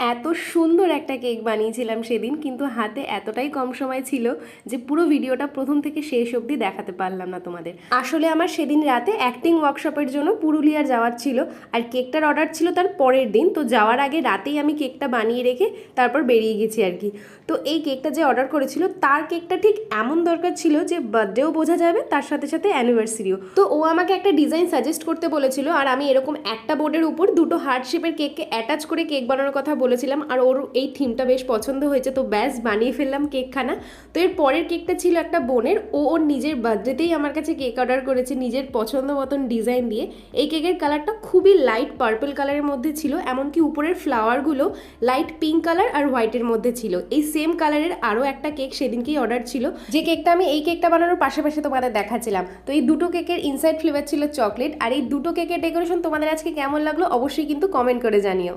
এত সুন্দর একটা কেক বানিয়েছিলাম সেদিন, কিন্তু হাতে এতটাই কম সময় ছিল যে পুরো ভিডিওটা প্রথম থেকে শেষ অবধি দেখাতে পারলাম না তোমাদের। আসলে আমার সেদিন রাতে অ্যাক্টিং ওয়ার্কশপের জন্য পুরুলিয়া যাওয়ার ছিল, আর কেকটার অর্ডার ছিল তার পরের দিন। তো যাওয়ার আগে রাতেই আমি কেকটা বানিয়ে রেখে তারপর বেরিয়ে গেছি আর কি। তো এই কেকটা যে অর্ডার করেছিল তার কেকটা ঠিক এমন দরকার ছিল যে বার্থডেও বোঝা যাবে, তার সাথে সাথে অ্যানিভার্সারিও। তো ও আমাকে একটা ডিজাইন সাজেস্ট করতে বলেছিল, আর আমি এরকম একটা বোর্ডের উপর দুটো হার্ট শেপের কেককে অ্যাটাচ করে কেক বানানোর কথা বলেছিলাম, আর ওর এই থিমটা বেশ পছন্দ হয়েছে। তো ব্যাস বানিয়ে ফেললাম কেকখানা। তো এর পরের কেকটা ছিল একটা বোনের, ওর নিজের বার্থডেতেই আমার কাছে কেক অর্ডার করেছে নিজের পছন্দ মতন ডিজাইন দিয়ে। এই কেকের কালারটা খুবই লাইট পার্পল কালারের মধ্যে ছিল, এমনকি উপরের ফ্লাওয়ারগুলো লাইট পিঙ্ক কালার আর হোয়াইটের মধ্যে ছিল। এই সেম কালারের আরও একটা কেক সেদিনকেই অর্ডার ছিল, যে কেকটা আমি এই কেকটা বানানোর পাশাপাশি তোমাদের দেখাচ্ছিলাম। তো এই দুটো কেকের ইনসাইড ফ্লেভার ছিল চকলেট। আর এই দুটো কেকের ডেকোরেশন তোমাদের আজকে কেমন লাগলো অবশ্যই কিন্তু কমেন্ট করে জানিও।